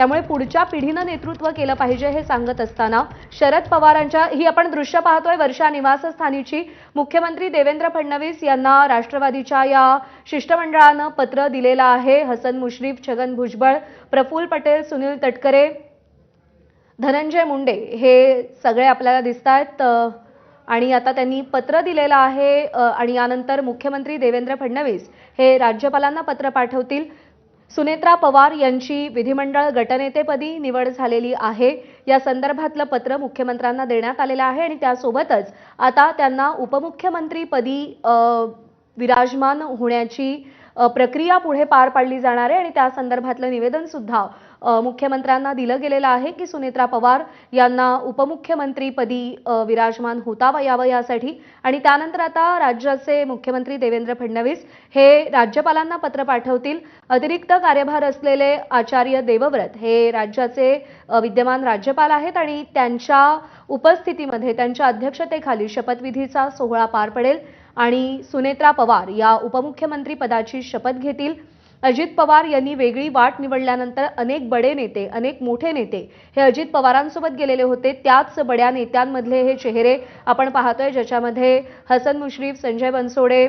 त्यामुळे पुढच्या पिढीनं नेतृत्व केलं पाहिजे हे सांगत असताना शरद पवारांच्या ही आपण दृश्य पाहतोय वर्षा निवासस्थानीची मुख्यमंत्री देवेंद्र फडणवीस यांना राष्ट्रवादीच्या या शिष्टमंडळानं पत्र दिलेलं आहे। हसन मुश्रीफ, छगन भुजबळ, प्रफुल्ल पटेल, सुनील तटकरे, धनंजय मुंडे हे सगळे आपल्याला दिसतात आणि आता त्यांनी पत्र दिलेलं आहे आणि यानंतर मुख्यमंत्री देवेंद्र फडणवीस हे राज्यपालांना पत्र पाठवतील। सुनेत्रा पवार यांची विधिमंडळ गटनेतेपदी निवड झालेली आहे। या संदर्भातलं पत्र मुख्यमंत्र्यांना देण्यात आलेलं आहे आणि त्यासोबतच आता त्यांना उपमुख्यमंत्रीपदी विराजमान होण्याची प्रक्रिया पुढे पार पाडली जाणार आहे आणि त्या संदर्भातलं निवेदन सुद्धा मुख्यमंत्र्यांना दिलं गेलेलं आहे की सुनेत्रा पवार यांना उपमुख्यमंत्रीपदी विराजमान होता यावं यासाठी। आणि त्यानंतर आता राज्याचे मुख्यमंत्री देवेंद्र फडणवीस हे राज्यपालांना पत्र पाठवतील। अतिरिक्त कार्यभार असलेले आचार्य देवव्रत हे राज्याचे विद्यमान राज्यपाल आहेत आणि त्यांच्या उपस्थितीमध्ये त्यांच्या अध्यक्षतेखाली शपथविधीचा सोहळा पार पडेल आणि सुनेत्रा पवार या उपमुख्यमंत्री पदाची शपथ घेतील। अजित पवार यांनी वेगळी वाट निवडल्यानंतर अनेक बडे नेते, अनेक मोठे नेते हे अजित पवारांसोबत गेलेले होते। त्याच बड्या नेत्यांमधले हे चेहरे आपण पाहतोय, ज्याच्यामध्ये हसन मुश्रीफ, संजय बनसोडे,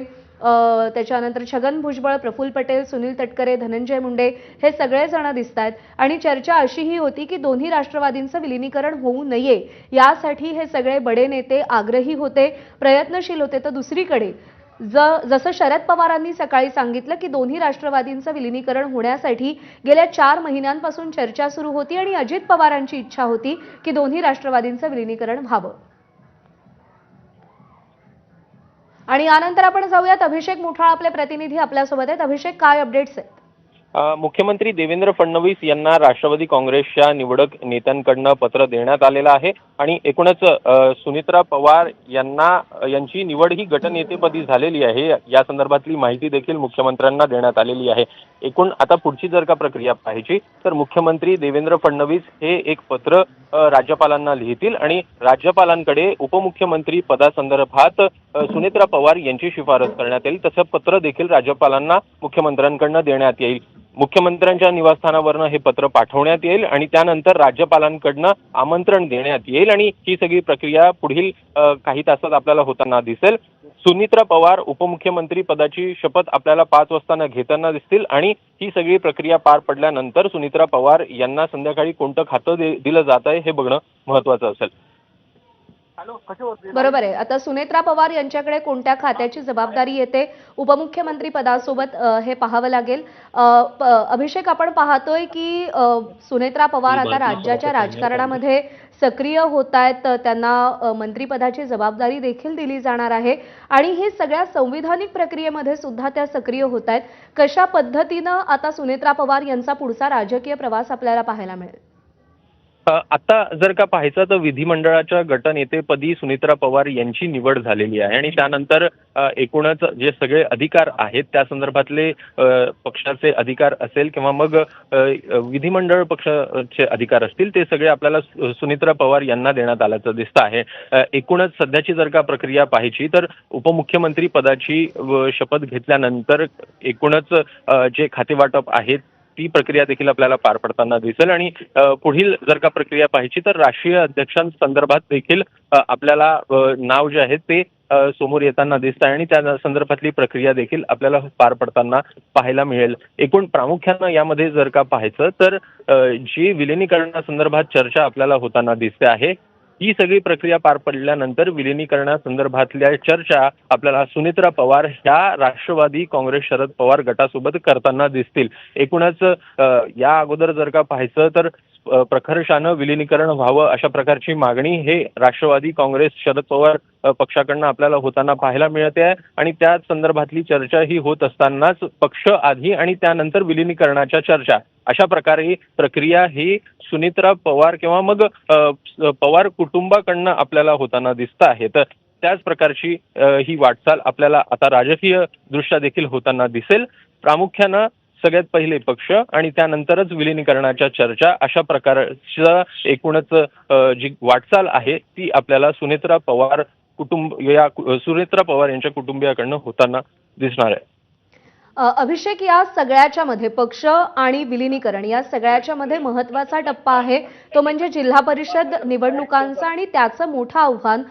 त्याच्यानंतर छगन भुजबळ, प्रफुल्ल पटेल, सुनील तटकरे, धनंजय मुंडे हे सगळे जण दिसतात। आणि चर्चा अशीही होती की दोन्ही राष्ट्रवादींचं विलीनीकरण होऊ नये यासाठी हे सगळे बडे नेते आग्रही होते, प्रयत्नशील होते। तर दुसरीकडे जसं शरद पवारांनी सकाळी सांगितलं की दोन्ही राष्ट्रवादींचं विलीनीकरण होण्यासाठी गेल्या 4 महिन्यांपासून चर्चा सुरू होती आणि अजित पवारांची इच्छा होती की दोन्ही राष्ट्रवादींचं विलीनीकरण व्हावं। आणि यानंतर आपण जाऊयात, अभिषेक मुठाळ आपले प्रतिनिधी आपल्यासोबत आहेत। अभिषेक, काय अपडेट्स आहेत? मुख्यमंत्री देवेंद्र फडणवीस यांना राष्ट्रवादी काँग्रेसच्या निवडक नेत्यांकडून पत्र देण्यात आलेलं आहे आणि एकूणच सुनेत्रा पवार यांची निवड ही गटनेतेपदी झालेली आहे। या संदर्भातली माहिती देखील मुख्यमंत्र्यांना देण्यात आलेली आहे। एकूण आता पुढची जर का प्रक्रिया पाहिजे तर मुख्यमंत्री देवेंद्र फडणवीस हे एक पत्र राज्यपालांना लिहितील आणि राज्यपालांकडे उपमुख्यमंत्री पदासंदर्भात सुनेत्रा पवार यांची शिफारस करण्यात येईल। तसं पत्र देखील राज्यपालांना मुख्यमंत्र्यांकडून देण्यात येईल। मुख्यमंत्र्यांच्या निवासस्थानावरून हे पत्र पाठवण्यात येईल आणि त्यानंतर राज्यपालांकडून आमंत्रण देण्यात येईल आणि ही सगळी प्रक्रिया पुढील काही तासात आपल्याला होताना दिसेल। सुनेत्रा पवार उपमुख्यमंत्री पदाची शपथ आपल्याला 5 वाजता घेताना दिसतील आणि ही सगळी प्रक्रिया पार पडल्यानंतर सुनेत्रा पवार यांना संध्याकाळी कोणतं खातं दिलं जात आहे हे बघणं महत्त्वाचं असेल। बरोबर आहे। आता सुनेत्रा पवार यांच्याकडे कोणत्या खात्याची जबाबदारी येते उपमुख्यमंत्री पदासोबत हे पाहावं लागेल। अभिषेक, आपण पाहतोय की सुनेत्रा पवार आता राज्याच्या राजकारणामध्ये सक्रिय होत आहेत, त्यांना मंत्रिपदाची जबाबदारी देखील दिली जाणार आहे आणि हे सगळ्या संविधानिक प्रक्रियेमध्ये सुद्धा त्या सक्रिय होत आहेत। कशा पद्धतीनं आता सुनेत्रा पवार यांचा पुढचा राजकीय प्रवास आपल्याला पाहायला मिळेल? आता जर का पाहायचं तर विधिमंडळाच्या गटनेतेपदी सुनेत्रा पवार यांची निवड झालेली आहे आणि त्यानंतर एकूणच जे सगळे अधिकार आहेत त्या संदर्भातले पक्षाचे अधिकार असेल किंवा मग विधिमंडळ पक्षाचे अधिकार असतील ते सगळे आपल्याला सुनेत्रा पवार यांना देण्यात आल्याचं दिसतं आहे। एकूणच सध्याची जर का प्रक्रिया पाहायची तर उपमुख्यमंत्री पदाची शपथ घेतल्यानंतर एकूणच जे खातेवाटप आहेत ती प्रक्रिया देखील आपल्याला पार पडताना दिसेल आणि पुढील जर का प्रक्रिया पाहायची तर राष्ट्रीय अध्यक्षांसंदर्भात देखील आपल्याला नाव जे आहे ते समोर येताना दिसत आहे आणि त्या संदर्भातली प्रक्रिया देखील आपल्याला पार पडताना पाहायला मिळेल। एकूण प्रामुख्यानं यामध्ये जर का पाहायचं तर जी विलिनीकरणासंदर्भात चर्चा आपल्याला होताना दिसते आहे ही सगळी प्रक्रिया पार पडल्यानंतर विलिनीकरणासंदर्भातल्या चर्चा आपल्याला सुनेत्रा पवार ह्या राष्ट्रवादी काँग्रेस शरद पवार गटासोबत करताना दिसतील। एकूणच या अगोदर जर का पाहायचं तर प्रकर्षानं विलिनीकरण व्हावं अशा प्रकारची मागणी हे राष्ट्रवादी काँग्रेस शरद पवार पक्षाकडनं आपल्याला होताना पाहायला मिळते आहे आणि त्या संदर्भातली चर्चा ही होत असतानाच पक्ष आधी आणि त्यानंतर विलिनीकरणाच्या चर्चा अशा प्रकारे प्रक्रिया ही सुनेत्रा पवार किंवा मग पवार कुटुंबाकडनं आपल्याला होताना दिसत आहे। तर त्याच प्रकारची ही वाटचाल आपल्याला आता राजकीय दृष्ट्या देखील होताना दिसेल। प्रामुख्यानं सगळ्यात पहिले पक्ष आणि त्यानंतरच विलिनीकरणाच्या चर्चा अशा प्रकारचं एकूणच जी वाटचाल आहे ती आपल्याला सुनेत्रा पवार यांच्या कुटुंबियाकडनं होताना दिसणार आहे। अभिषेक, या सगळ्याच्या मध्ये पक्ष आणि विलिनीकरण या सगळ्याच्या मध्ये महत्त्वाचा टप्पा आहे तो म्हणजे जिल्हा परिषद निवडणुकांचा आणि त्याचं मोठं आव्हान